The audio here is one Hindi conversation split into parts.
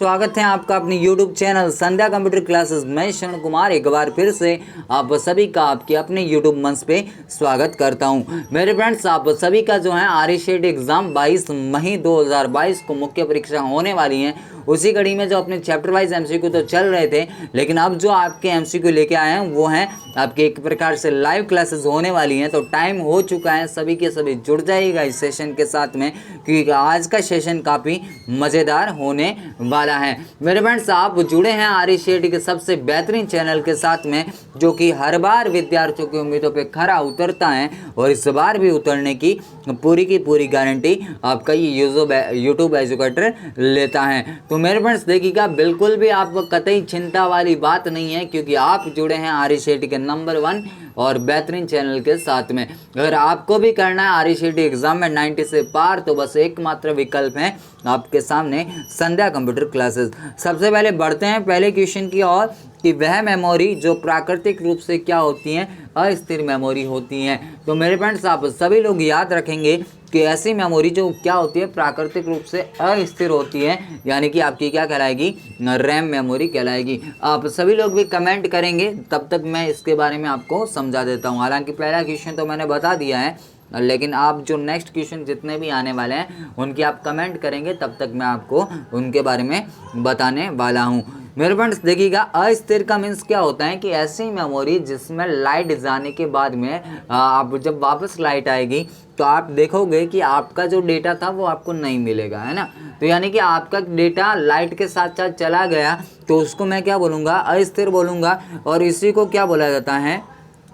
स्वागत है आपका अपनी YouTube चैनल संध्या कंप्यूटर क्लासेस में शरण कुमार एक बार फिर से आप सभी का आपके अपने YouTube मंच पे स्वागत करता हूं। मेरे फ्रेंड्स, आप सभी का जो है आरईसीटी एग्जाम 22 मई 2022 को मुख्य परीक्षा होने वाली है। उसी कड़ी में जो अपने चैप्टर वाइज एमसीक्यू तो चल रहे थे, लेकिन अब जो आपके एमसीक्यू लेके आए हैं वो हैं आपके एक प्रकार से लाइव क्लासेस होने वाली हैं। तो टाइम हो चुका है, सभी के सभी जुड़ जाइएगा इस सेशन के साथ में, क्योंकि आज का सेशन काफ़ी मज़ेदार होने वाला है। मेरे फ्रेंड्स, आप जुड़े हैं आरईसीटी के सबसे बेहतरीन चैनल के साथ में, जो कि हर बार विद्यार्थियों की उम्मीदों पे खरा उतरता है और इस बार भी उतरने की पूरी गारंटी आपका ये यूट्यूब एजुकेटर लेता है। तो मेरे फ्रेंड्स देखिएगा, बिल्कुल भी आपको कतई चिंता वाली बात नहीं है, क्योंकि आप जुड़े हैं आरईसीटी के नंबर 1 और बेहतरीन चैनल के साथ में। अगर आपको भी करना है आरईसीटी एग्जाम में 90 से पार, तो बस एकमात्र विकल्प है आपके सामने संध्या कंप्यूटर क्लासेस। सबसे पहले बढ़ते हैं पहले क्वेश्चन की ओर कि वह मेमोरी जो प्राकृतिक रूप से क्या होती हैं, अस्थिर मेमोरी होती हैं। तो मेरे फ्रेंड्स, आप सभी लोग याद रखेंगे कि ऐसी मेमोरी जो क्या होती है, प्राकृतिक रूप से अस्थिर होती है, यानी कि आपकी क्या कहलाएगी, रैम मेमोरी कहलाएगी। आप सभी लोग भी कमेंट करेंगे, तब तक मैं इसके बारे में आपको समझा देता हूँ। हालांकि पहला क्वेश्चन तो मैंने बता दिया है, लेकिन आप जो नेक्स्ट क्वेश्चन जितने भी आने वाले हैं उनकी आप कमेंट करेंगे, तब तक मैं आपको उनके बारे में बताने वाला हूँ। मेरे फ्रेंड्स देखिएगा, अस्थिर का मीन्स क्या होता है कि ऐसी मेमोरी जिसमें लाइट जाने के बाद में आप जब वापस लाइट आएगी तो आप देखोगे कि आपका जो डेटा था वो आपको नहीं मिलेगा, है ना। तो यानी कि आपका डेटा लाइट के साथ साथ चला गया, तो उसको मैं क्या बोलूँगा, अस्थिर बोलूँगा। और इसी को क्या बोला जाता है,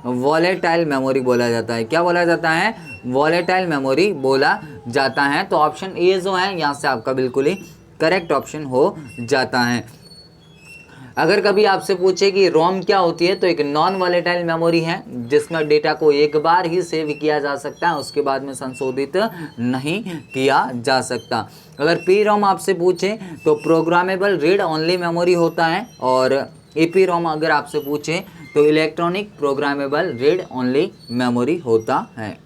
वॉलेटाइल मेमोरी बोला जाता है। क्या बोला जाता है, वॉलेटाइल मेमोरी बोला जाता है। तो ऑप्शन ए जो है यहाँ से आपका बिल्कुल ही करेक्ट ऑप्शन हो जाता है। अगर कभी आपसे पूछे कि रोम क्या होती है, तो एक नॉन वॉलेटाइल मेमोरी है जिसमें डेटा को एक बार ही सेव किया जा सकता है, उसके बाद में संशोधित नहीं किया जा सकता। अगर पी रोम आपसे पूछे तो प्रोग्रामेबल रीड ओनली मेमोरी होता है। और ईपी रोम अगर आपसे पूछे तो electronic programmable read only memory होता है।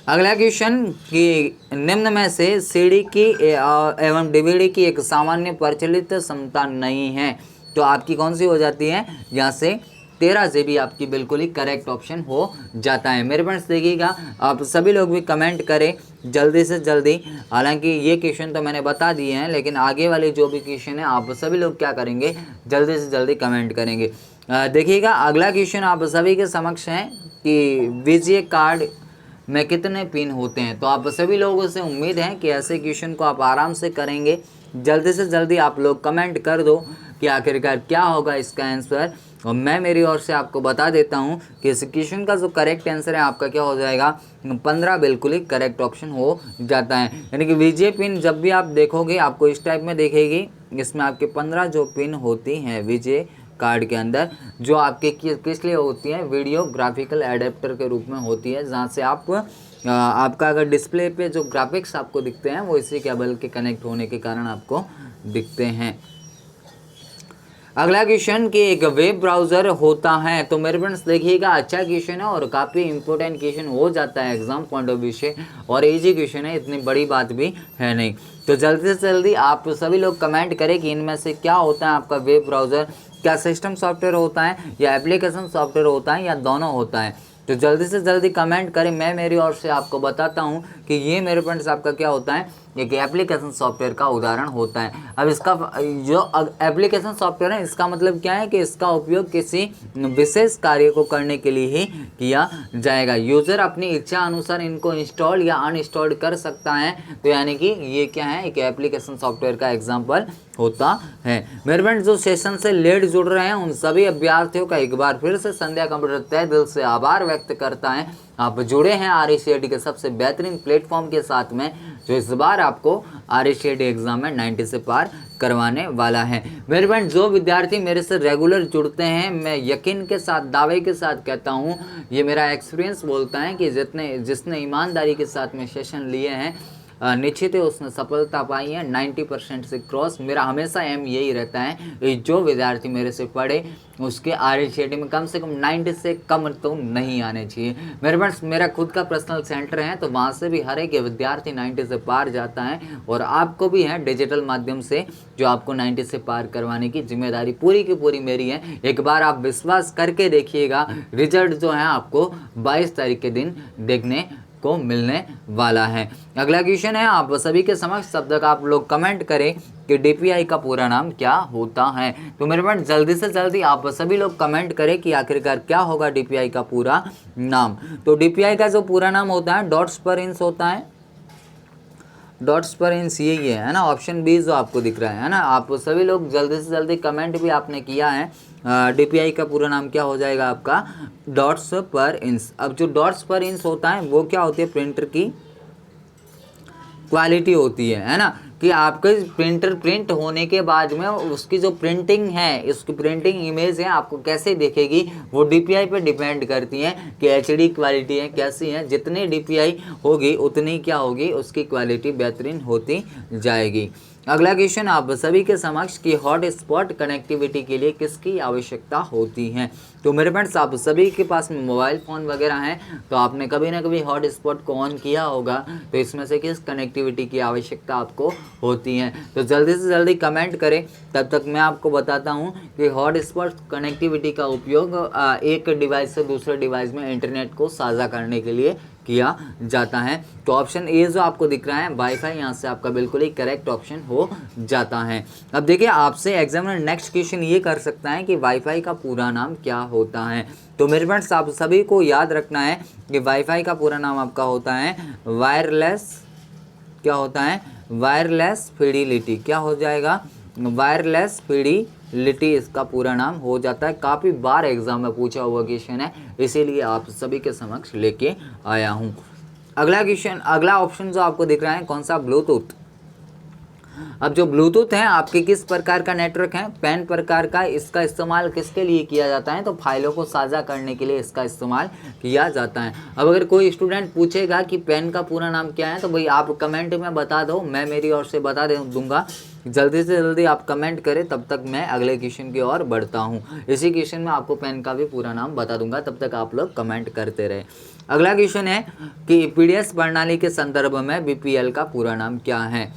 अगला क्वेश्चन कि निम्न में से सीडी की एवं डीवीडी की एक सामान्य प्रचलित क्षमता नहीं है, तो आपकी कौन सी हो जाती है, यहाँ से 13 GB आपकी बिल्कुल ही करेक्ट ऑप्शन हो जाता है। मेरे फ्रेंड्स देखिएगा, आप सभी लोग भी कमेंट करें जल्दी से जल्दी। हालांकि ये क्वेश्चन तो मैंने बता दिए हैं, लेकिन आगे वाले जो भी क्वेश्चन है आप सभी लोग क्या करेंगे, जल्दी से जल्दी कमेंट करेंगे। देखिएगा, अगला क्वेश्चन आप सभी के समक्ष है कि वीजीए कार्ड में कितने पिन होते हैं। तो आप सभी लोगों से उम्मीद है कि ऐसे क्वेश्चन को आप आराम से करेंगे। जल्दी से जल्दी आप लोग कमेंट कर दो कि आखिरकार क्या होगा इसका आंसर, और मैं मेरी ओर से आपको बता देता हूं कि इस क्वेश्चन का जो करेक्ट आंसर है आपका क्या हो जाएगा, 15 बिल्कुल ही करेक्ट ऑप्शन हो जाता है। यानी कि वीजे पिन जब भी आप देखोगे आपको इस टाइप में देखेगी, इसमें आपके 15 जो पिन होती हैं वीजे कार्ड के अंदर, जो आपके किस लिए होती है, वीडियो ग्राफिकल एडेप्टर के रूप में होती है, जहाँ से आपका अगर डिस्प्ले पे जो ग्राफिक्स आपको दिखते हैं वो इसी केबल के कनेक्ट होने के कारण आपको दिखते हैं। अगला क्वेश्चन कि एक वेब ब्राउज़र होता है। तो मेरे फ्रेंड्स देखिएगा, अच्छा क्वेश्चन है और काफ़ी इंपॉर्टेंट क्वेश्चन हो जाता है एग्जाम पॉइंट ऑफ व्यू से, और इजी क्वेश्चन है, इतनी बड़ी बात भी है नहीं। तो जल्दी से जल्दी आप सभी लोग कमेंट करें कि इनमें से क्या होता है आपका वेब ब्राउज़र। क्या सिस्टम सॉफ्टवेयर होता है, या एप्लीकेशन सॉफ्टवेयर होता है, या दोनों होता है। तो जल्दी से जल्दी कमेंट करें। मैं मेरी ओर से आपको बताता हूं कि ये मेरे फ्रेंड्स आपका क्या होता है, एक एप्लीकेशन सॉफ्टवेयर का उदाहरण होता है। अब इसका जो एप्लीकेशन सॉफ्टवेयर है, इसका मतलब क्या है कि इसका उपयोग किसी विशेष कार्य को करने के लिए ही किया जाएगा। यूज़र अपनी इच्छा अनुसार इनको इंस्टॉल या अनइंस्टॉल कर सकता है। तो यानी कि ये क्या है, एक एप्लीकेशन सॉफ्टवेयर का एग्जाम्पल होता है। मेरे फ्रेंड्स, जो सेशन से लेट जुड़ रहे हैं उन सभी अभ्यर्थियों का एक बार फिर से संध्या कंप्यूटर तहे दिल से आभार व्यक्त करता है। आप जुड़े हैं आरईसीटी के सबसे बेहतरीन प्लेटफॉर्म के साथ में, जो इस बार आपको आरईसीटी एग्जाम में 90 से पार करवाने वाला है। मेरे फ्रेंड्स, जो विद्यार्थी मेरे से रेगुलर जुड़ते हैं, मैं यकीन के साथ, दावे के साथ कहता हूं, ये मेरा एक्सपीरियंस बोलता है कि जिसने ईमानदारी के साथ में सेशन लिए हैं, निश्चित है उसने सफलता पाई है 90% से क्रॉस। मेरा हमेशा एम यही रहता है कि जो विद्यार्थी मेरे से पढ़े उसके RHAT में कम से कम 90 से कम तो नहीं आने चाहिए। मेरे पास मेरा खुद का पर्सनल सेंटर है, तो वहाँ से भी हर एक विद्यार्थी 90 से पार जाता है, और आपको भी है डिजिटल माध्यम से जो आपको 90 से पार करवाने की जिम्मेदारी पूरी की पूरी मेरी है। एक बार आप विश्वास करके देखिएगा, रिजल्ट जो है आपको 22 तारीख के दिन देखने को मिलने वाला है। अगला क्वेश्चन है आप सभी के समक्ष, तब तक आप लोग कमेंट करें कि DPI का पूरा नाम क्या होता है। तो मेरे फ्रेंड जल्दी से जल्दी आप सभी लोग कमेंट करें कि आखिरकार क्या होगा DPI का पूरा नाम। तो DPI का जो पूरा नाम होता है डॉट्स पर इंच होता है, डॉट्स पर इंच यही है ना, ऑप्शन बी जो आपको दिख रहा है ना। आप सभी लोग जल्दी से जल्दी कमेंट भी आपने किया है, DPI का पूरा नाम क्या हो जाएगा आपका, डॉट्स पर इंच। अब जो डॉट्स पर इंच होता है वो क्या होती है, प्रिंटर की क्वालिटी होती है ना, कि आपके प्रिंटर प्रिंट होने के बाद में उसकी जो प्रिंटिंग है, उसकी प्रिंटिंग इमेज है आपको कैसे दिखेगी, वो DPI पे डिपेंड करती है कि HD क्वालिटी है कैसी है। जितनी DPI होगी उतनी क्या होगी, उसकी क्वालिटी बेहतरीन होती जाएगी। अगला क्वेश्चन आप सभी के समक्ष कि हॉट स्पॉट कनेक्टिविटी के लिए किसकी आवश्यकता होती है। तो मेरे फ्रेंड्स आप सभी के पास में मोबाइल फ़ोन वगैरह हैं, तो आपने कभी ना कभी हॉट स्पॉट को ऑन किया होगा, तो इसमें से किस कनेक्टिविटी की आवश्यकता आपको होती है। तो जल्दी से जल्दी कमेंट करें, तब तक मैं आपको बताता हूँ कि हॉट स्पॉट कनेक्टिविटी का उपयोग एक डिवाइस से दूसरे डिवाइस में इंटरनेट को साझा करने के लिए किया जाता है। तो ऑप्शन ए जो आपको दिख रहा है वाईफाई, यहाँ से आपका बिल्कुल ही करेक्ट ऑप्शन हो जाता है। अब देखिए आपसे एग्जामिनर नेक्स्ट क्वेश्चन ये कर सकता है कि वाईफाई का पूरा नाम क्या होता है। तो मेरे फ्रेंड्स आप सभी को याद रखना है कि वाईफाई का पूरा नाम आपका होता है वायरलेस, क्या होता है, वायरलेस फिडिलिटी। क्या हो जाएगा, वायरलेस फिडिलिटी इसका पूरा नाम हो जाता है। काफ़ी बार एग्जाम में पूछा हुआ क्वेश्चन है, इसीलिए आप सभी के समक्ष लेके आया हूँ। अगला क्वेश्चन, अगला ऑप्शन जो आपको दिख रहा है कौन सा, ब्लूटूथ। अब जो ब्लूटूथ है आपके किस प्रकार का नेटवर्क है, पैन प्रकार का। इसका इस्तेमाल किसके लिए किया जाता है, तो फाइलों को साझा करने के लिए इसका इस्तेमाल किया जाता है। अब अगर कोई स्टूडेंट पूछेगा कि पैन का पूरा नाम क्या है, तो भाई आप कमेंट में बता दो, मैं मेरी ओर से बता दूंगा। जल्दी से जल्दी आप कमेंट करें, तब तक मैं अगले क्वेश्चन की ओर बढ़ता हूँ। इसी क्वेश्चन में आपको पेन का भी पूरा नाम बता दूंगा, तब तक आप लोग कमेंट करते रहे। अगला क्वेश्चन है कि PDS प्रणाली के संदर्भ में BPL का पूरा नाम क्या है।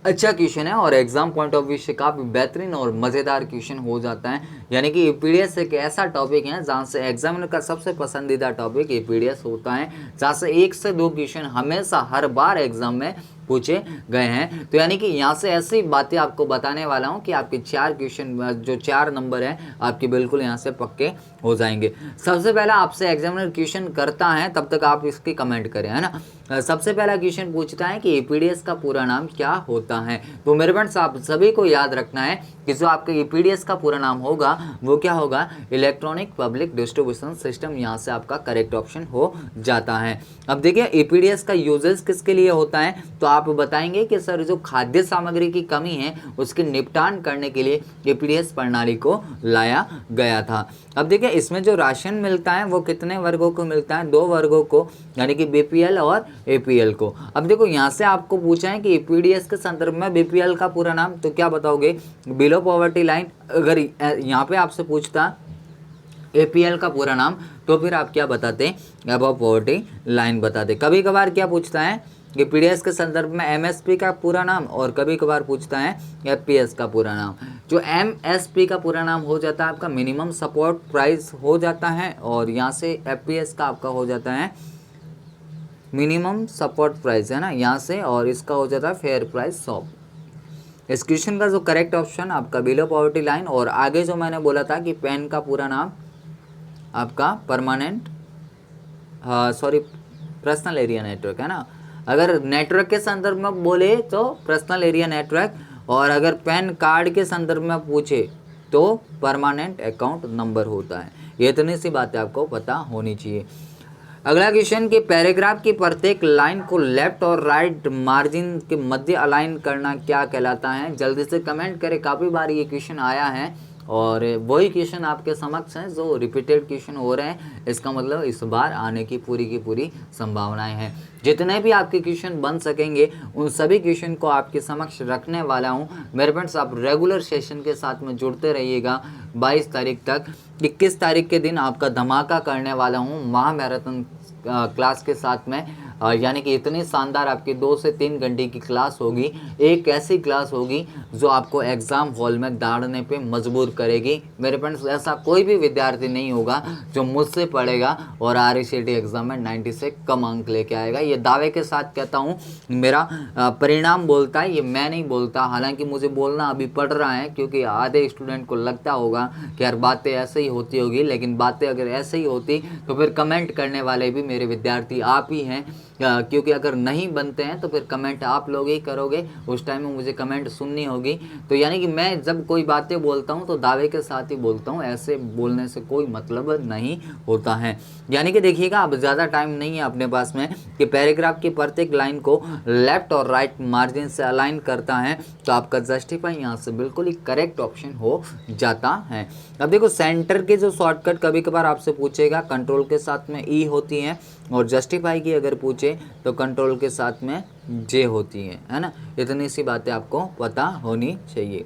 अच्छा क्वेश्चन है और एग्जाम पॉइंट ऑफ व्यू से काफ़ी बेहतरीन और मज़ेदार क्वेश्चन हो जाता है। यानी कि PDS एक ऐसा टॉपिक है जहाँ से एग्जामिनर का सबसे पसंदीदा टॉपिक PDS होता है, जहाँ से 1 से 2 क्वेश्चन हमेशा हर बार एग्जाम में पूछे गए हैं। तो यानी कि यहाँ से ऐसी बातें आपको बताने वाला हूँ कि आपके 4 क्वेश्चन जो 4 नंबर हैं आपके बिल्कुल यहाँ से पक्के हो जाएंगे। सबसे पहला आपसे एग्जामिनर क्वेश्चन करता है, तब तक आप इसकी कमेंट करें, है ना। सबसे पहला क्वेश्चन पूछता है कि PDS का पूरा नाम क्या होता है। तो मेरे फ्रेंड्स आप सभी को याद रखना है कि जो आपका PDS का पूरा नाम होगा वो क्या होगा, इलेक्ट्रॉनिक पब्लिक डिस्ट्रीब्यूशन सिस्टम। यहाँ से आपका करेक्ट ऑप्शन हो जाता है। अब देखिए PDS का यूजेस किसके लिए होता है, तो आप बताएंगे कि सर जो खाद्य सामग्री की कमी है उसके निपटान करने के लिए PDS प्रणाली को लाया गया था। अब देखिए इसमें जो राशन मिलता है वो कितने वर्गों को मिलता है, 2 वर्गों को, यानी कि BPL और APL को। अब देखो यहाँ से आपको पूछा है कि PDS के संदर्भ में BPL का पूरा नाम, तो क्या बताओगे, बिलो पॉवर्टी लाइन। अगर यहाँ पे आपसे पूछता APL का पूरा नाम, तो फिर आप क्या बताते, अबव पॉवर्टी लाइन बताते। कभी कभार क्या पूछता है कि PDS के संदर्भ में MSP का पूरा नाम, और कभी कभार पूछता है FPS का पूरा नाम। जो MSP का पूरा नाम हो जाता है आपका मिनिमम सपोर्ट प्राइस हो जाता है, और यहाँ से FPS का आपका हो जाता है मिनिमम सपोर्ट प्राइस, है ना, यहाँ से, और इसका हो जाता है फेयर प्राइस शॉप। इस क्वेश्चन का जो करेक्ट ऑप्शन आपका बिलो पॉवर्टी लाइन। और आगे जो मैंने बोला था कि पेन का पूरा नाम आपका परमानेंट पर्सनल एरिया नेटवर्क, है ना। अगर नेटवर्क के संदर्भ में बोले तो पर्सनल एरिया नेटवर्क, और अगर पैन कार्ड के संदर्भ में पूछे तो परमानेंट अकाउंट नंबर होता है। ये इतनी सी बातें आपको पता होनी चाहिए। अगला क्वेश्चन कि पैराग्राफ की प्रत्येक लाइन को लेफ्ट और राइट मार्जिन के मध्य अलाइन करना क्या कहलाता है। जल्दी से कमेंट करें, काफ़ी बार ये क्वेश्चन आया है और वही क्वेश्चन आपके समक्ष हैं जो रिपीटेड क्वेश्चन हो रहे हैं, इसका मतलब इस बार आने की पूरी संभावनाएं हैं। जितने भी आपके क्वेश्चन बन सकेंगे उन सभी क्वेश्चन को आपके समक्ष रखने वाला हूं। मेरे फ्रेंड्स, आप रेगुलर सेशन के साथ में जुड़ते रहिएगा। 22 तारीख तक, 21 तारीख के दिन आपका धमाका करने वाला हूं महा मैराथन क्लास के साथ में, यानी कि इतनी शानदार आपकी 2 से 3 घंटे की क्लास होगी। एक ऐसी क्लास होगी जो आपको एग्ज़ाम हॉल में दौड़ने पे मजबूर करेगी। मेरे फ्रेंड्स, ऐसा कोई भी विद्यार्थी नहीं होगा जो मुझसे पढ़ेगा और RCT एग्ज़ाम में 90 से कम अंक लेके आएगा। ये दावे के साथ कहता हूँ, मेरा परिणाम बोलता है, ये मैं नहीं बोलता। हालांकि मुझे बोलना अभी पड़ रहा है क्योंकि आधे स्टूडेंट को लगता होगा कि यार बातें ऐसे ही होती होगी, लेकिन बातें अगर ऐसे ही होती तो फिर कमेंट करने वाले भी मेरे विद्यार्थी आप ही हैं, क्योंकि अगर नहीं बनते हैं तो फिर कमेंट आप लोग ही करोगे, उस टाइम में मुझे कमेंट सुननी होगी। तो यानी कि मैं जब कोई बातें बोलता हूं तो दावे के साथ ही बोलता हूं, ऐसे बोलने से कोई मतलब नहीं होता है। यानी कि देखिएगा, अब ज़्यादा टाइम नहीं है अपने पास में कि पैराग्राफ की प्रत्येक लाइन को लेफ्ट और राइट मार्जिन से अलाइन करता है, तो आपका जस्टिफाई यहाँ से बिल्कुल ही करेक्ट ऑप्शन हो जाता है। अब देखो, सेंटर के जो शॉर्टकट कभी कभार आपसे पूछेगा, कंट्रोल के साथ में ई होती है, और जस्टिफाई की अगर पूछे तो कंट्रोल के साथ में जे होती है ना। इतनी सी बातें आपको पता होनी चाहिए।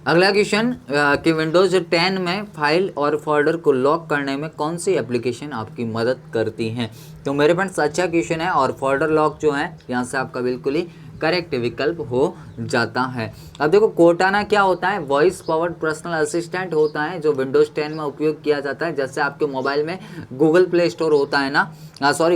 अगला क्वेश्चन कि विंडोज 10 में फाइल और फोल्डर को लॉक करने में कौन सी एप्लीकेशन आपकी मदद करती हैं। तो मेरे फ्रेंड्स, अच्छा क्वेश्चन है, और फोल्डर लॉक जो है यहाँ से आपका बिल्कुल ही करेक्ट विकल्प हो जाता है। अब देखो, कोर्टाना क्या होता है, वॉइस पावर्ड पर्सनल असिस्टेंट होता है जो विंडोज 10 में उपयोग किया जाता है। जैसे आपके मोबाइल में गूगल प्ले स्टोर होता है ना,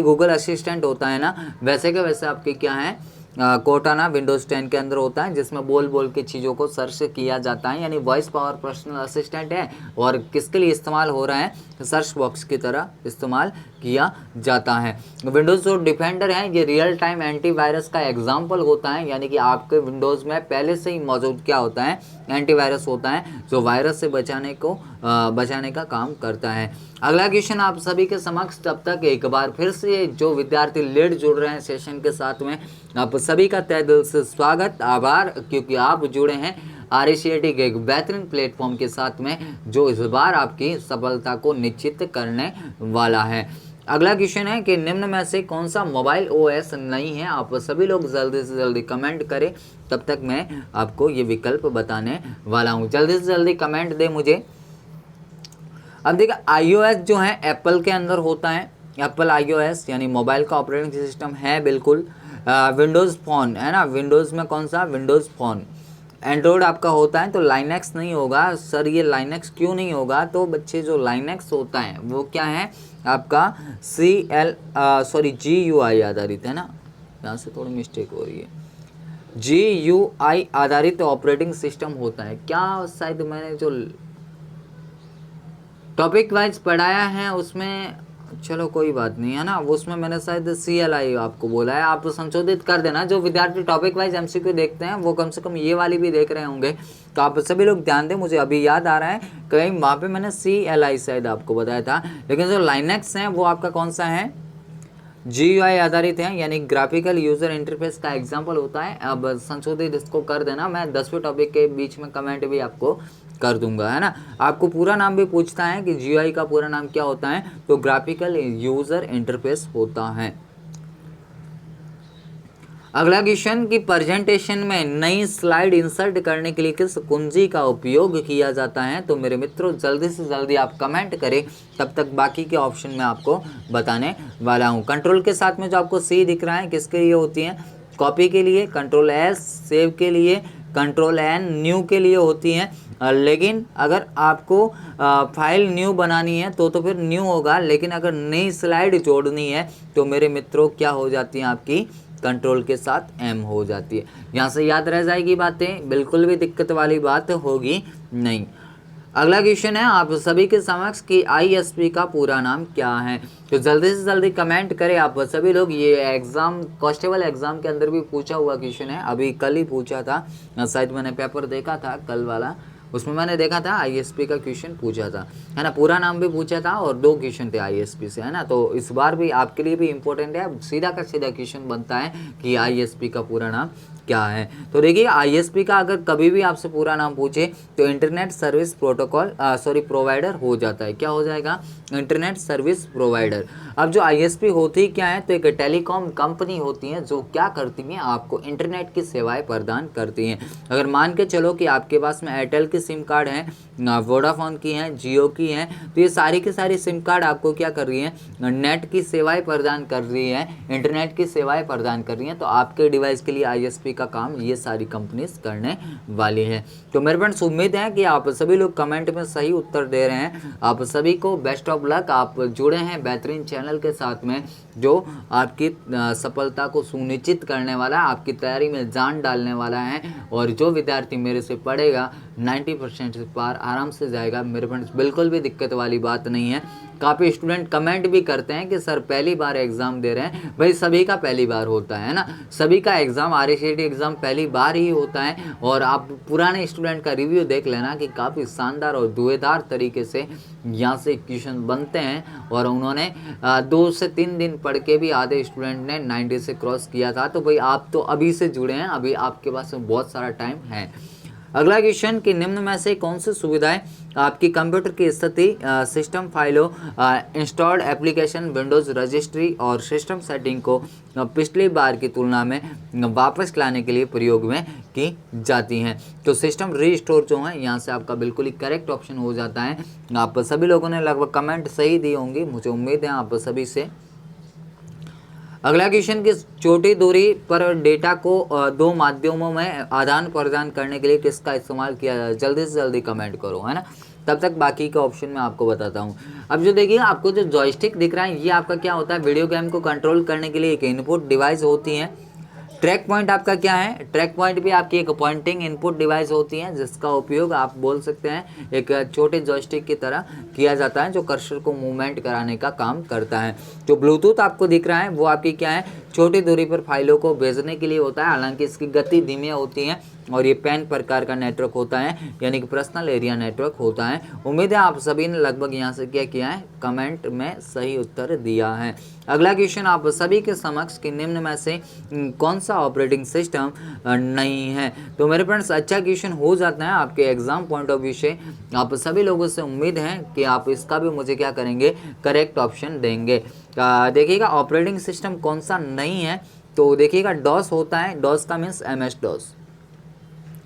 गूगल असिस्टेंट होता है ना, वैसे के वैसे आपके क्या है, कोर्टाना विंडोज 10 के अंदर होता है, जिसमें बोल बोल के चीज़ों को सर्च किया जाता है। यानी वॉइस पावर पर्सनल असिस्टेंट है, और किसके लिए इस्तेमाल हो रहा है, सर्च बॉक्स की तरह इस्तेमाल किया जाता है। विंडोज़ जो डिफेंडर है, ये रियल टाइम एंटीवायरस का एग्जाम्पल होता है। यानी कि आपके विंडोज़ में पहले से ही मौजूद क्या होता है, एंटीवायरस होता है, जो वायरस से बचाने का काम करता है। अगला क्वेश्चन आप सभी के समक्ष, तब तक एक बार फिर से जो विद्यार्थी लेट जुड़ रहे हैं सेशन के साथ में, आप सभी का तहे दिल से स्वागत, आभार, क्योंकि आप जुड़े हैं RCT के एक बेहतरीन प्लेटफॉर्म के साथ में, जो इस बार आपकी सफलता को निश्चित करने वाला है। अगला क्वेश्चन है कि निम्न में से कौन सा मोबाइल OS नहीं है। आप सभी लोग जल्दी से जल्दी कमेंट करें, तब तक मैं आपको ये विकल्प बताने वाला हूँ। जल्दी से जल्दी कमेंट दे मुझे। अब देखिए, iOS जो है एप्पल के अंदर होता है, एप्पल iOS यानी मोबाइल का ऑपरेटिंग सिस्टम है बिल्कुल। विंडोज़ फ़ोन है ना, विंडोज़ में कौन सा, विंडोज़ फ़ोन। एंड्रॉयड आपका होता है तो लाइनेक्स नहीं होगा। सर ये लाइनेक्स क्यों नहीं होगा, तो बच्चे जो लाइनेक्स होता है वो क्या है आपका GUI आधारित है ना, यहाँ से थोड़ी मिस्टेक हो रही है, GUI आधारित ऑपरेटिंग सिस्टम होता है। क्या शायद मैंने जो टॉपिक वाइज पढ़ाया है उसमें, चलो कोई बात नहीं है ना, उसमें मैंने शायद CLI आपको बोला है, आप संशोधित कर देना। जो विद्यार्थी टॉपिक वाइज MCQ देखते हैं वो कम से कम ये वाली भी देख रहे होंगे, तो आप सभी लोग ध्यान दें। मुझे अभी याद आ रहा है कहीं वहाँ पे मैंने CLI शायद आपको बताया था, लेकिन जो लाइनेक्स हैं वो आपका कौन सा है, GUI आधारित है, यानी ग्राफिकल यूजर इंटरफेस का एग्जाम्पल होता है। अब संशोधित इसको कर देना, मैं 10वें टॉपिक के बीच में कमेंट भी आपको कर दूंगा, है ना। आपको पूरा नाम भी पूछता है कि GUI का पूरा नाम क्या होता है, तो ग्राफिकल यूजर इंटरफेस होता है। अगला क्वेश्चन कि प्रेजेंटेशन में नई स्लाइड इंसर्ट करने के लिए किस कुंजी का उपयोग किया जाता है। तो मेरे मित्रों, जल्दी से जल्दी आप कमेंट करें, तब तक बाकी के ऑप्शन में आपको बताने वाला हूं। कंट्रोल के साथ में जो आपको C दिख रहा है, किसके लिए होती है, कॉपी के लिए, कंट्रोल S सेव के लिए, कंट्रोल N न्यू के लिए होती है। लेकिन अगर आपको फाइल न्यू बनानी है तो फिर न्यू होगा, लेकिन अगर नई स्लाइड जोड़नी है तो मेरे मित्रों क्या हो जाती है आपकी, कंट्रोल के साथ M हो जाती है। यहाँ से याद रह जाएगी बातें, बिल्कुल भी दिक्कत वाली बात होगी नहीं। अगला क्वेश्चन है आप सभी के समक्ष कि ISP का पूरा नाम क्या है। तो जल्दी से जल्दी कमेंट करें आप सभी लोग। ये एग्जाम, कांस्टेबल एग्जाम के अंदर भी पूछा हुआ क्वेश्चन है, अभी कल ही पूछा था, शायद मैंने पेपर देखा था कल वाला, उसमें मैंने देखा था आईएसपी का क्वेश्चन पूछा था, है ना, पूरा नाम भी पूछा था और 2 क्वेश्चन थे आईएसपी से, है ना। तो इस बार भी आपके लिए भी इंपॉर्टेंट है, सीधा का सीधा क्वेश्चन बनता है कि आईएसपी का पूरा नाम क्या है। तो देखिए आईएसपी का अगर कभी भी आपसे पूरा नाम पूछे तो इंटरनेट सर्विस प्रोटोकॉल प्रोवाइडर हो जाता है। क्या हो जाएगा? Internet service provider. अब जो आईएसपी होती क्या है, तो एक टेलीकॉम कंपनी होती है जो क्या करती हैं, आपको इंटरनेट की सेवाएं प्रदान करती हैं। अगर मान के चलो कि आपके पास में एयरटेल की सिम कार्ड है, वोडाफोन की हैं, जियो की हैं, तो ये सारी की सारी सिम कार्ड आपको क्या कर रही है, नेट की सेवाएं प्रदान कर रही है, इंटरनेट की सेवाएं प्रदान कर रही हैं। तो आपके डिवाइस के लिए आईएसपी का काम ये सारी कंपनीज करने वाली है। तो मेरे फ्रेंड्स उम्मीद है कि आप सभी लोग कमेंट में सही उत्तर दे रहे हैं। आप सभी को बेस्ट ऑफ लक। आप जुड़े हैं बेहतरीन चैनल के साथ में जो आपकी सफलता को सुनिश्चित करने वाला है, आपकी तैयारी में जान डालने वाला है। और जो विद्यार्थी मेरे से पढ़ेगा 90% से पार आराम से जाएगा। मेरे फ्रेंड्स बिल्कुल भी दिक्कत वाली बात नहीं है। काफ़ी स्टूडेंट कमेंट भी करते हैं कि सर पहली बार एग्ज़ाम दे रहे हैं। भाई सभी का पहली बार होता है ना, सभी का एग्ज़ाम आरएससीटी एग्ज़ाम पहली बार ही होता है। और आप पुराने स्टूडेंट का रिव्यू देख लेना कि काफ़ी शानदार और धुएंधार तरीके से यहाँ से क्वेश्चन बनते हैं। और उन्होंने 2 से 3 दिन पढ़ के भी आधे स्टूडेंट ने 90 से क्रॉस किया था। तो भाई आप तो अभी से जुड़े हैं, अभी आपके पास बहुत सारा टाइम है। अगला क्वेश्चन कि निम्न में से कौन सी सुविधाएं आपकी कंप्यूटर की स्थिति, सिस्टम फाइलों, इंस्टॉल्ड एप्लीकेशन, विंडोज़ रजिस्ट्री और सिस्टम सेटिंग को पिछली बार की तुलना में वापस लाने के लिए प्रयोग में की जाती हैं। तो सिस्टम रीस्टोर जो है यहाँ से आपका बिल्कुल ही करेक्ट ऑप्शन हो जाता है। आप सभी लोगों ने लगभग कमेंट सही दी होंगी, मुझे उम्मीद है आप सभी से। अगला क्वेश्चन कि छोटी दूरी पर डेटा को 2 माध्यमों में आदान प्रदान करने के लिए किसका इस्तेमाल किया जाए? जल्दी से जल्दी कमेंट करो, है ना, तब तक बाकी का ऑप्शन मैं आपको बताता हूँ। अब जो देखिए आपको जो जॉयस्टिक दिख रहा है, ये आपका क्या होता है, वीडियो गेम को कंट्रोल करने के लिए एक इनपुट डिवाइस होती है। ट्रैक पॉइंट आपका क्या है? ट्रैक पॉइंट भी आपकी एक पॉइंटिंग इनपुट डिवाइस होती है जिसका उपयोग आप बोल सकते हैं एक छोटे जॉयस्टिक की तरह किया जाता है, जो कर्सर को मूवमेंट कराने का काम करता है। जो ब्लूटूथ आपको दिख रहा है वो आपकी क्या है, छोटी दूरी पर फाइलों को भेजने के लिए होता है। हालांकि इसकी गति धीमी होती है और ये पैन प्रकार का नेटवर्क होता है, यानी कि पर्सनल एरिया नेटवर्क होता है। उम्मीद है आप सभी ने लगभग यहाँ से क्या किया है, कमेंट में सही उत्तर दिया है। अगला क्वेश्चन आप सभी के समक्ष कि निम्न में से कौन सा ऑपरेटिंग सिस्टम नहीं है? तो मेरे फ्रेंड्स अच्छा क्वेश्चन हो जाता है आपके एग्जाम पॉइंट ऑफ व्यू से। आप सभी लोगों से उम्मीद है कि आप इसका भी मुझे क्या करेंगे, करेक्ट ऑप्शन देंगे। देखिएगा ऑपरेटिंग सिस्टम कौन सा नहीं है, तो देखिएगा डॉस होता है, डॉस का मीन्स MS डॉस।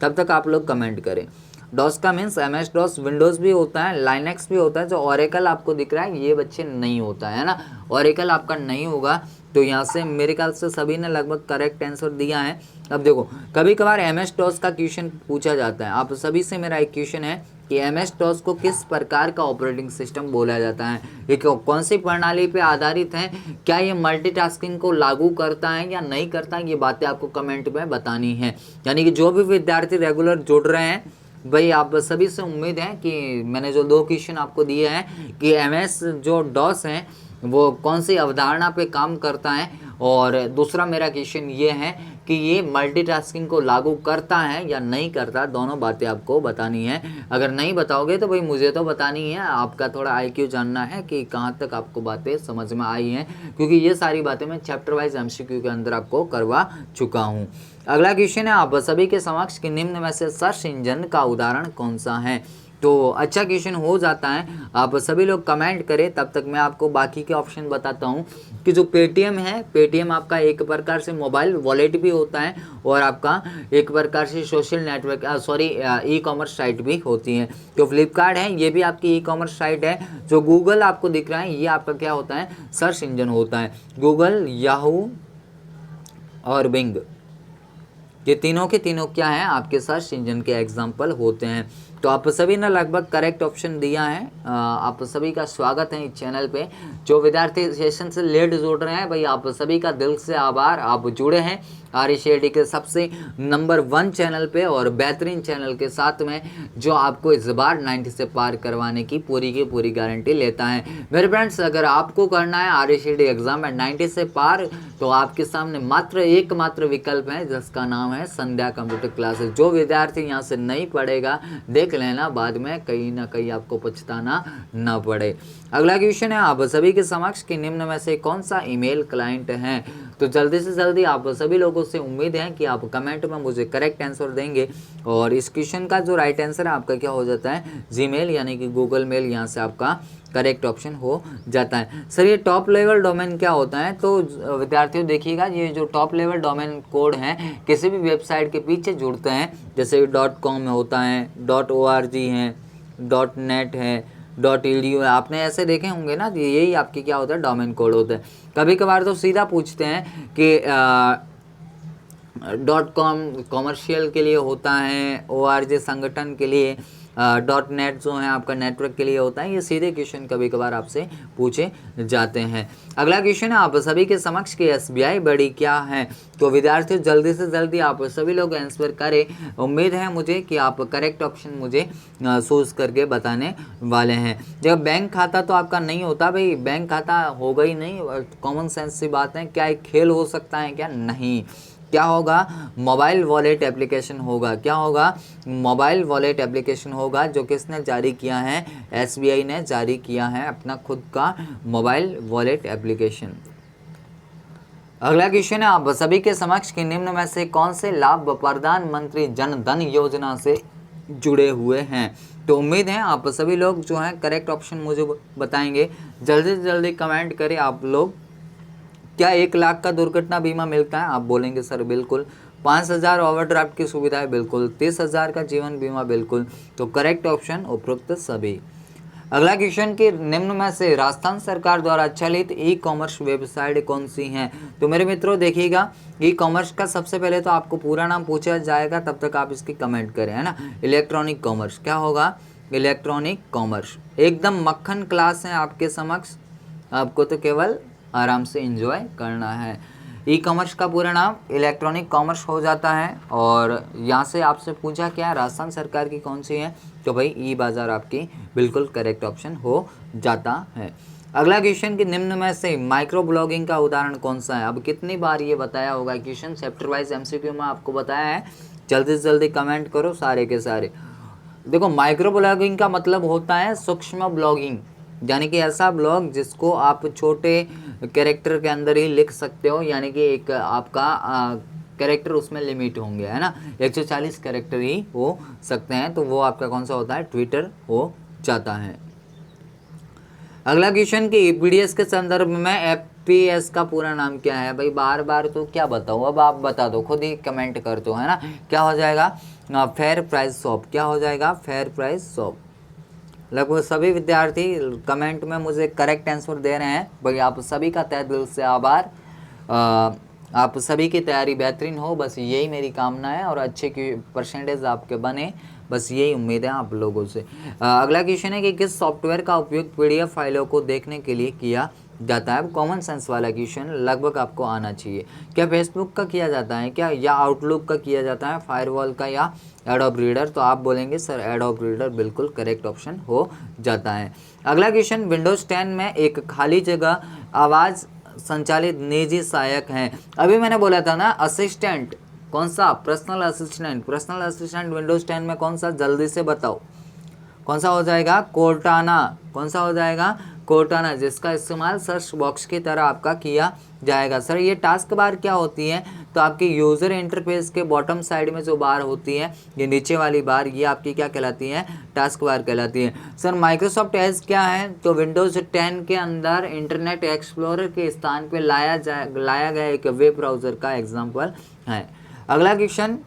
तब तक आप लोग कमेंट करें। डॉस का मीन्स MS डॉस, विंडोज़ भी होता है, लाइनेक्स भी होता है। जो ओरेकल आपको दिख रहा है ये बच्चे नहीं होता है ना, ओरेकल आपका नहीं होगा। तो यहाँ से मेरे ख्याल से सभी ने लगभग करेक्ट आंसर दिया है। अब देखो कभी कभार MS डॉस का क्वेश्चन पूछा जाता है। आप सभी से मेरा एक क्वेश्चन है कि MS डॉस को किस प्रकार का ऑपरेटिंग सिस्टम बोला जाता है, ये कौन सी प्रणाली पे आधारित है, क्या ये मल्टीटास्किंग को लागू करता है या नहीं करता है, ये बातें आपको कमेंट में बतानी है। यानी कि जो भी विद्यार्थी रेगुलर जुड़ रहे हैं भाई, आप सभी से उम्मीद है कि मैंने जो 2 क्वेश्चन आपको दिए हैं कि MS जो डॉस है वो कौन सी अवधारणा पे काम करता है, और दूसरा मेरा क्वेश्चन ये है कि ये मल्टीटास्किंग को लागू करता है या नहीं करता। दोनों बातें आपको बतानी है। अगर नहीं बताओगे तो भाई मुझे तो बतानी है, आपका थोड़ा IQ जानना है कि कहाँ तक आपको बातें समझ में आई हैं, क्योंकि ये सारी बातें मैं चैप्टर वाइज MCQ के अंदर आपको करवा चुका हूँ। अगला क्वेश्चन है आप सभी के समक्ष कि निम्न में से सर्च इंजन का उदाहरण कौन सा है? तो अच्छा क्वेश्चन हो जाता है, आप सभी लोग कमेंट करें, तब तक मैं आपको बाकी के ऑप्शन बताता हूं कि जो पेटीएम है, पेटीएम आपका एक प्रकार से मोबाइल वॉलेट भी होता है और आपका एक प्रकार से सोशल नेटवर्क ई-कॉमर्स साइट भी होती है। जो फ्लिपकार्ट है ये भी आपकी ई-कॉमर्स साइट है। जो गूगल आपको दिख रहा है ये आपका क्या होता है, सर्च इंजन होता है। गूगल, याहू और बिंग, ये तीनों के तीनों क्या है, आपके सर्च इंजन के एग्जाम्पल होते हैं। तो आप सभी ने लगभग करेक्ट ऑप्शन दिया है। आप सभी का स्वागत है इस चैनल पे। जो विद्यार्थी सेशन से लेट जुड़ रहे हैं भाई, आप सभी का दिल से आभार, आप जुड़े हैं RCAT के सबसे नंबर 1 चैनल पे और बेहतरीन चैनल के साथ में, जो आपको इस बार 90 से पार करवाने की पूरी गारंटी लेता है। मेरे फ्रेंड्स, अगर आपको करना है RCAT एग्जाम में 90 से पार, तो आपके सामने मात्र एकमात्र विकल्प है जिसका नाम है संध्या कंप्यूटर क्लासेस। जो विद्यार्थी यहाँ से नहीं पढ़ेगा, देख देख लेना, बाद में कहीं ना कहीं आपको पछताना ना पड़े। अगला क्वेश्चन है आप सभी के समक्ष कि निम्न में से कौन सा ईमेल क्लाइंट है। तो जल्दी से जल्दी आप सभी लोगों से उम्मीद है कि आप कमेंट में मुझे करेक्ट आंसर देंगे। और इस क्वेश्चन का जो राइट आंसर है आपका क्या हो जाता है, जीमेल यानी कि गूगल मेल, यहाँ से आपका करेक्ट ऑप्शन हो जाता है। सर ये टॉप लेवल डोमेन क्या होता है, तो विद्यार्थियों देखिएगा, ये जो टॉप लेवल डोमेन कोड है किसी भी वेबसाइट के पीछे जुड़ते हैं, जैसे .com में होता है, .org है, .net है, .edu है, आपने ऐसे देखे होंगे ना, यही आपके क्या होता है, डोमेन कोड होता है। कभी कभार तो सीधा पूछते हैं कि .com कॉमर्शियल के लिए होता है, org संगठन के लिए, .net जो है आपका नेटवर्क के लिए होता है। ये सीधे क्वेश्चन कभी कभार आपसे पूछे जाते हैं। अगला क्वेश्चन है आप सभी के समक्ष कि SBI बड़ी क्या है। तो विद्यार्थियों जल्दी से जल्दी आप सभी लोग आंसर करें। उम्मीद है मुझे कि आप करेक्ट ऑप्शन मुझे सोच करके बताने वाले हैं। जब बैंक खाता तो आपका नहीं होता भाई, बैंक खाता होगा ही नहीं, कॉमन सेंस सी बात है। क्या एक खेल हो सकता है क्या, नहीं। क्या होगा, मोबाइल वॉलेट एप्लीकेशन होगा। क्या होगा, मोबाइल वॉलेट एप्लीकेशन होगा, जो किसने जारी किया है, SBI ने जारी किया है अपना खुद का मोबाइल वॉलेट एप्लीकेशन। अगला क्वेश्चन है आप सभी के समक्ष कि निम्न में से कौन से लाभ प्रधानमंत्री जन धन योजना से जुड़े हुए हैं। तो उम्मीद है आप सभी लोग जो हैं करेक्ट ऑप्शन मुझे बताएंगे। जल्दी से जल्दी कमेंट करें आप लोग। क्या 1 लाख का दुर्घटना बीमा मिलता है, आप बोलेंगे सर बिल्कुल। 5,000 ओवरड्राफ्ट की सुविधा है, बिल्कुल। 30,000 का जीवन बीमा, बिल्कुल। तो करेक्ट ऑप्शन उपरोक्त सभी। अगला क्वेश्चन कि निम्न में से राजस्थान सरकार द्वारा चलित ई-कॉमर्स वेबसाइट कौन सी हैं। तो मेरे मित्रों देखिएगा, ई-कॉमर्स का सबसे पहले तो आपको पूरा नाम पूछा जाएगा, तब तक आप इसकी कमेंट करें, है ना। इलेक्ट्रॉनिक कॉमर्स, क्या होगा, इलेक्ट्रॉनिक कॉमर्स। एकदम मक्खन क्लास है आपके समक्ष, आपको तो केवल आराम से एंजॉय करना है। ई कॉमर्स का पूरा नाम इलेक्ट्रॉनिक कॉमर्स हो जाता है। और यहाँ से आपसे पूछा क्या है, राजस्थान सरकार की कौन सी है, तो भाई ई बाजार आपकी बिल्कुल करेक्ट ऑप्शन हो जाता है। अगला क्वेश्चन कि निम्न में से माइक्रो ब्लॉगिंग का उदाहरण कौन सा है। अब कितनी बार ये बताया होगा, क्वेश्चन चैप्टर वाइज MCQ में आपको बताया है। जल्दी से जल्दी कमेंट करो सारे के सारे। देखो माइक्रो ब्लॉगिंग का मतलब होता है सूक्ष्म ब्लॉगिंग, यानी कि ऐसा ब्लॉग जिसको आप छोटे कैरेक्टर के अंदर ही लिख सकते हो, यानी कि एक आपका कैरेक्टर उसमें लिमिट होंगे, है ना। 140 कैरेक्टर ही हो सकते हैं, तो वो आपका कौन सा होता है, ट्विटर हो जाता है। अगला क्वेश्चन कि EPDS के संदर्भ में FPS का पूरा नाम क्या है। भाई बार बार तो क्या बताऊँ, अब आप बता दो, खुद ही कमेंट कर दो, है ना। क्या हो जाएगा, फेयर प्राइस शॉप। क्या हो जाएगा, फेयर प्राइस शॉप। लगभग सभी विद्यार्थी कमेंट में मुझे करेक्ट आंसर दे रहे हैं। भाई आप सभी का तहे दिल से आभार। आप सभी की तैयारी बेहतरीन हो, बस यही मेरी कामना है, और अच्छे की परसेंटेज आपके बने, बस यही उम्मीद है आप लोगों से। अगला क्वेश्चन है कि किस सॉफ्टवेयर का उपयोग PDF फाइलों को देखने के लिए किया जाता है। कॉमन सेंस वाला क्वेश्चन लगभग आपको आना चाहिए। क्या फेसबुक का किया जाता है क्या, या आउटलुक का किया जाता है, फायरवॉल का, या एडोब रीडर। तो आप बोलेंगे सर एडोब रीडर, बिल्कुल करेक्ट ऑप्शन हो जाता है। अगला क्वेश्चन विंडोज 10 में एक खाली जगह आवाज़ संचालित निजी सहायक है। अभी मैंने बोला था ना असिस्टेंट, कौन सा, personal assistant. Personal assistant Windows 10 में कौन सा, जल्दी से बताओ, कौन सा हो जाएगा, कोर्टाना। कौन सा हो जाएगा, कोर्टाना, जिसका इस्तेमाल सर्च बॉक्स की तरह आपका किया जाएगा। सर ये टास्क बार क्या होती है, तो आपकी यूज़र इंटरफेस के बॉटम साइड में जो बार होती है, ये नीचे वाली बार, ये आपकी क्या कहलाती है, टास्क बार कहलाती है। सर माइक्रोसॉफ्ट एज क्या है, तो विंडोज 10 के अंदर इंटरनेट एक्सप्लोरर के स्थान पे लाया गया एक वेब ब्राउज़र का एग्जाम्पल है। अगला क्वेश्चन,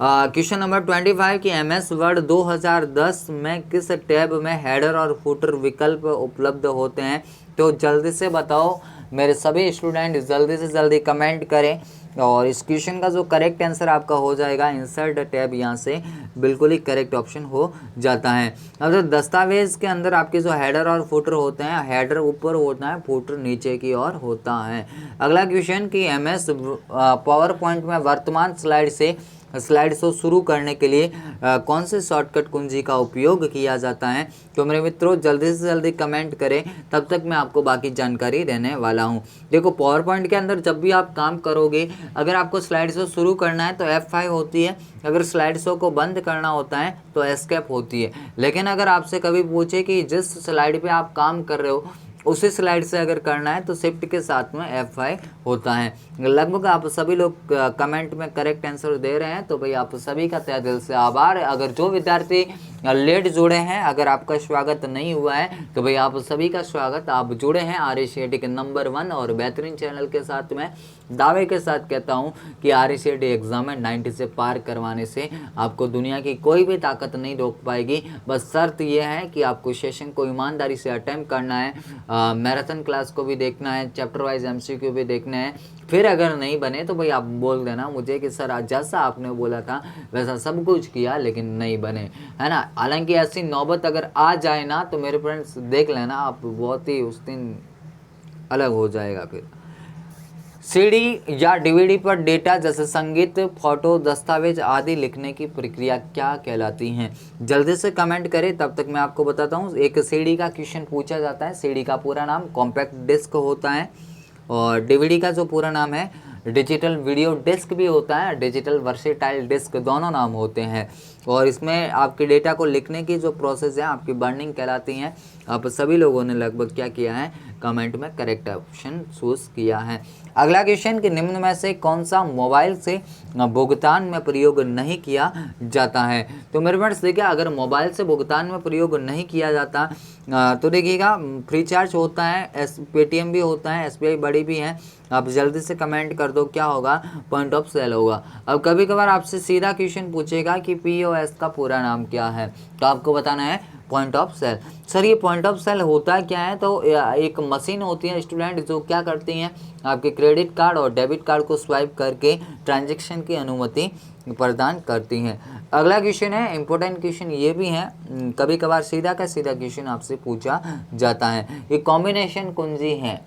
क्वेश्चन नंबर 25 कि MS वर्ड 2010 में किस टैब में हेडर और फुटर विकल्प उपलब्ध होते हैं। तो जल्दी से बताओ मेरे सभी स्टूडेंट, जल्दी से जल्दी कमेंट करें। और इस क्वेश्चन का जो करेक्ट आंसर आपका हो जाएगा इंसर्ट टैब, यहाँ से बिल्कुल ही करेक्ट ऑप्शन हो जाता है। अब तो दस्तावेज के अंदर आपके जो हेडर और फुटर होते हैं, हेडर ऊपर होता है, फुटर नीचे की ओर होता है। अगला क्वेश्चन कि MS पावर पॉइंट में वर्तमान स्लाइड से स्लाइड शो शुरू करने के लिए कौन से शॉर्टकट कुंजी का उपयोग किया जाता है। तो मेरे मित्रों जल्दी से जल्दी कमेंट करें, तब तक मैं आपको बाकी जानकारी देने वाला हूं। देखो पावर पॉइंट के अंदर जब भी आप काम करोगे, अगर आपको स्लाइड शो शुरू करना है तो F5 होती है, अगर स्लाइड शो को बंद करना होता है तो एस्केप होती है। लेकिन अगर आपसे कभी पूछे कि जिस स्लाइड पे आप काम कर रहे हो उसी स्लाइड से अगर करना है तो शिफ्ट के साथ में F5 होता है। लगभग आप सभी लोग कमेंट में करेक्ट आंसर दे रहे हैं, तो भाई आप सभी का तहे दिल से आभार। अगर जो विद्यार्थी लेट जुड़े हैं, अगर आपका स्वागत नहीं हुआ है तो भाई आप सभी का स्वागत। आप जुड़े हैं RCET के नंबर 1 और बेहतरीन चैनल के साथ में। दावे के साथ कहता हूं कि RCET एग्जाम में 90 से पार करवाने से आपको दुनिया की कोई भी ताकत नहीं रोक पाएगी। बस शर्त यह है कि आपको सेशन को ईमानदारी से अटेम्प्ट करना है, मैराथन क्लास को भी देखना है, चैप्टर वाइज MCQ भी देखना है। फिर अगर नहीं बने तो भाई आप बोल देना मुझे कि सर जैसा आपने बोला था वैसा सब कुछ किया लेकिन नहीं बने, है ना। हालांकि ऐसी नौबत अगर आ जाए ना तो मेरे फ्रेंड्स देख लेना, आप बहुत ही उस दिन अलग हो जाएगा। फिर CD या DVD पर डेटा जैसे संगीत, फोटो, दस्तावेज आदि लिखने की प्रक्रिया क्या कहलाती हैं। जल्दी से कमेंट करें, तब तक मैं आपको बताता हूँ। एक CD का क्वेश्चन पूछा जाता है। CD का पूरा नाम कॉम्पैक्ट डिस्क होता है और DVD का जो पूरा नाम है डिजिटल वीडियो डिस्क भी होता है, डिजिटल वर्सेटाइल डिस्क दोनों नाम होते हैं। और इसमें आपके डेटा को लिखने की जो प्रोसेस है आपकी बर्निंग कहलाती है। आप सभी लोगों ने लगभग क्या किया है, कमेंट में करेक्ट ऑप्शन चूज किया है। अगला क्वेश्चन कि निम्न में से कौन सा मोबाइल से भुगतान में प्रयोग नहीं किया जाता है। तो मेरे फ्रेंड्स देखिए, अगर मोबाइल से भुगतान में प्रयोग नहीं किया जाता तो देखिएगा फ्री चार्ज होता है, पेटीएम भी होता है, SBI बड़ी भी है। आप जल्दी से कमेंट कर दो क्या होगा, पॉइंट ऑफ सेल होगा। अब कभी कभार आपसे सीधा क्वेश्चन पूछेगा कि POS का पूरा नाम क्या है, तो आपको बताना है पॉइंट ऑफ सेल। सर ये पॉइंट ऑफ सेल होता क्या है, तो एक मशीन होती है स्टूडेंट जो क्या करती हैं, आपके क्रेडिट कार्ड और डेबिट कार्ड को स्वाइप करके ट्रांजैक्शन की अनुमति प्रदान करती हैं। अगला क्वेश्चन है इंपॉर्टेंट क्वेश्चन ये भी है, कभी कभार सीधा का सीधा क्वेश्चन आपसे पूछा जाता है। ये कॉम्बिनेशन कुंजी है,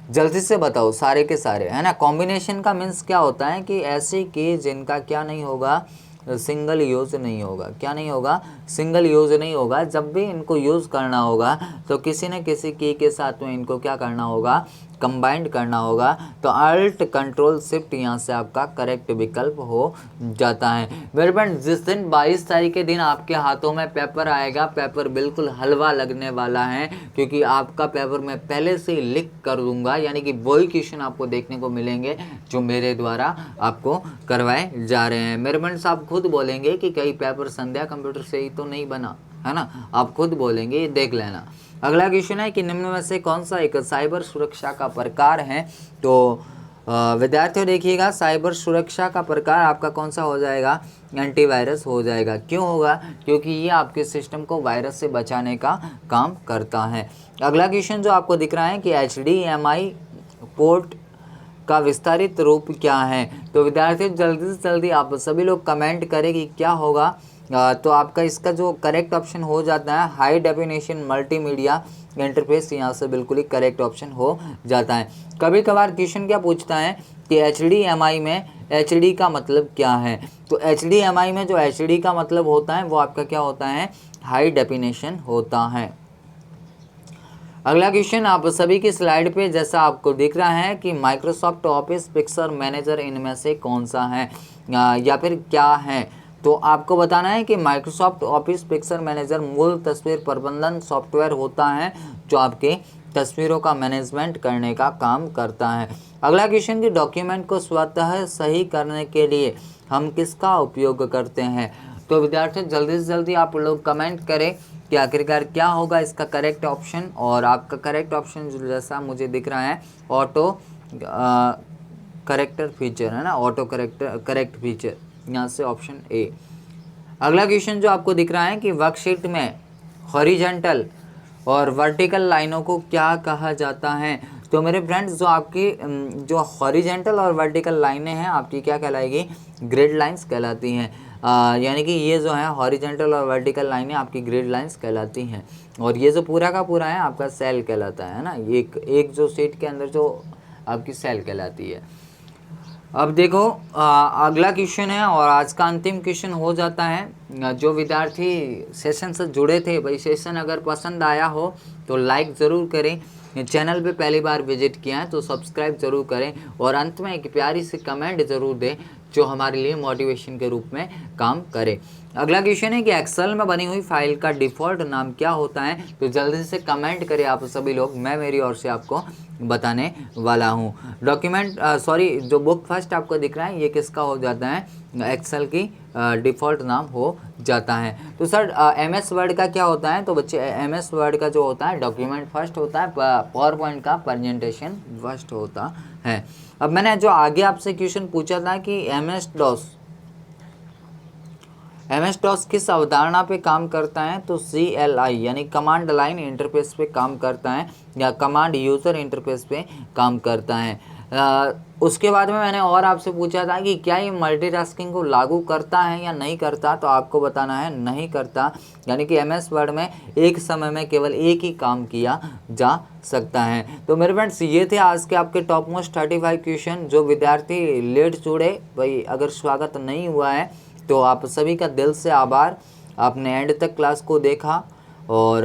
जल्दी से बताओ सारे के सारे, है ना। कॉम्बिनेशन का मीन्स क्या होता है कि ऐसे की जिनका क्या नहीं होगा, सिंगल यूज नहीं होगा। क्या नहीं होगा, सिंगल यूज नहीं होगा। जब भी इनको यूज करना होगा तो किसी न किसी की के साथ में इनको क्या करना होगा, कंबाइंड करना होगा। तो अल्ट कंट्रोल शिफ्ट यहाँ से आपका करेक्ट विकल्प हो जाता है। मेरे फ्रेंड जिस दिन 22 तारीख के दिन आपके हाथों में पेपर आएगा, पेपर बिल्कुल हलवा लगने वाला है, क्योंकि आपका पेपर मैं पहले से ही लिख कर दूंगा। यानी कि वही क्वेश्चन आपको देखने को मिलेंगे जो मेरे द्वारा आपको करवाए जा रहे हैं। मेरे फ्रेंड्स आप खुद बोलेंगे कि कई पेपर संध्या कंप्यूटर से ही तो नहीं बना, है ना, आप खुद बोलेंगे, ये देख लेना। अगला क्वेश्चन है कि निम्न में से कौन सा एक साइबर सुरक्षा का प्रकार है। तो विद्यार्थियों देखिएगा, साइबर सुरक्षा का प्रकार आपका कौन सा हो जाएगा, एंटीवायरस हो जाएगा। क्यों होगा, क्योंकि ये आपके सिस्टम को वायरस से बचाने का काम करता है। अगला क्वेश्चन जो आपको दिख रहा है कि HDMI पोर्ट का विस्तारित रूप क्या है। तो विद्यार्थियों जल्दी से जल्दी आप सभी लोग कमेंट करें कि क्या होगा। तो आपका इसका जो करेक्ट ऑप्शन हो जाता है हाई डेफिनेशन मल्टीमीडिया इंटरफेस, यहाँ से बिल्कुल ही करेक्ट ऑप्शन हो जाता है। कभी कभार क्वेश्चन क्या पूछता है कि HDMI में HD का मतलब क्या है। तो HDMI में जो HD का मतलब होता है वो आपका क्या होता है, हाई डेफिनेशन होता है। अगला क्वेश्चन आप सभी की स्लाइड पे जैसा आपको दिख रहा है कि माइक्रोसॉफ्ट ऑफिस पिक्चर मैनेजर इनमें से कौन सा है या फिर क्या है। तो आपको बताना है कि माइक्रोसॉफ्ट ऑफिस पिक्चर मैनेजर मूल तस्वीर प्रबंधन सॉफ्टवेयर होता है जो आपके तस्वीरों का मैनेजमेंट करने का काम करता है। अगला क्वेश्चन कि डॉक्यूमेंट को स्वतः सही करने के लिए हम किसका उपयोग करते हैं। तो विद्यार्थियों जल्दी से जल्दी आप लोग कमेंट करें कि आखिरकार क्या होगा इसका करेक्ट ऑप्शन। और आपका करेक्ट ऑप्शन जैसा मुझे दिख रहा है ऑटो करेक्टर फीचर, है ना, ऑटो करेक्ट फीचर, यहाँ से ऑप्शन ए। अगला क्वेश्चन जो आपको दिख रहा है कि वर्कशीट में हॉरिजॉन्टल और वर्टिकल लाइनों को क्या कहा जाता है। तो मेरे फ्रेंड्स जो आपकी जो हॉरिजॉन्टल और वर्टिकल लाइनें हैं आपकी क्या कहलाएगी, ग्रिड लाइंस कहलाती हैं। यानी कि ये जो है हॉरिजॉन्टल और वर्टिकल लाइनें आपकी ग्रिड लाइंस कहलाती हैं। और ये जो पूरा का पूरा है आपका सेल कहलाता है ना, एक जो शीट के अंदर जो आपकी सेल कहलाती है। अब देखो अगला क्वेश्चन है और आज का अंतिम क्वेश्चन हो जाता है। जो विद्यार्थी सेशन से जुड़े थे, भाई सेशन अगर पसंद आया हो तो लाइक ज़रूर करें, चैनल पे पहली बार विजिट किया है तो सब्सक्राइब जरूर करें और अंत में एक प्यारी सी कमेंट जरूर दें जो हमारे लिए मोटिवेशन के रूप में काम करे। अगला क्वेश्चन है कि एक्सेल में बनी हुई फाइल का डिफ़ॉल्ट नाम क्या होता है? तो जल्दी से कमेंट करें आप सभी लोग, मैं मेरी ओर से आपको बताने वाला हूँ। डॉक्यूमेंट जो बुक फर्स्ट आपको दिख रहा है ये किसका हो जाता है? एक्सेल की डिफ़ॉल्ट नाम हो जाता है। तो सर MS वर्ड का क्या होता है? तो बच्चे MS वर्ड का जो होता है डॉक्यूमेंट फर्स्ट होता है, पावर पॉइंट का प्रेजेंटेशन फर्स्ट होता है। अब मैंने जो आगे आपसे क्वेश्चन पूछा था कि MS DOS किस अवधारणा पे काम करता है? तो CLI यानी कमांड लाइन इंटरफेस पे काम करता है या कमांड यूज़र इंटरफेस पे काम करता है। उसके बाद में मैंने और आपसे पूछा था कि क्या ये मल्टीटास्किंग को लागू करता है या नहीं करता? तो आपको बताना है नहीं करता, यानी कि MS वर्ड में एक समय में केवल एक ही काम किया जा सकता है। तो मेरे फ्रेंड्स ये थे आज के आपके टॉप मोस्ट 35 क्वेश्चन। जो विद्यार्थी लेट जुड़े, भाई अगर स्वागत नहीं हुआ है तो आप सभी का दिल से आभार, आपने एंड तक क्लास को देखा। और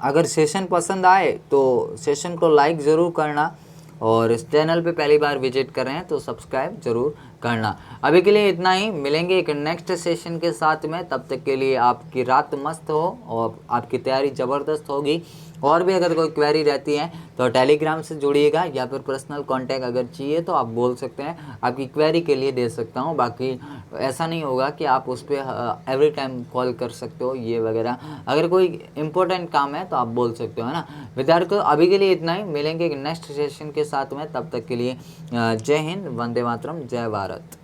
अगर सेशन पसंद आए तो सेशन को लाइक ज़रूर करना और इस चैनल पे पहली बार विजिट कर रहे हैं तो सब्सक्राइब ज़रूर करना। अभी के लिए इतना ही, मिलेंगे एक नेक्स्ट सेशन के साथ में। तब तक के लिए आपकी रात मस्त हो और आपकी तैयारी ज़बरदस्त होगी। और भी अगर कोई क्वेरी रहती है तो टेलीग्राम से जुड़िएगा या फिर पर्सनल कांटेक्ट अगर चाहिए तो आप बोल सकते हैं, आपकी क्वेरी के लिए दे सकता हूं। बाकी ऐसा नहीं होगा कि आप उस पर एवरी टाइम कॉल कर सकते हो ये वगैरह। अगर कोई इंपॉर्टेंट काम है तो आप बोल सकते हो, है ना विद्यार्थियों। अभी के लिए इतना ही, मिलेंगे नेक्स्ट सेशन के साथ में। तब तक के लिए जय हिंद, वंदे मातरम, जय भारत।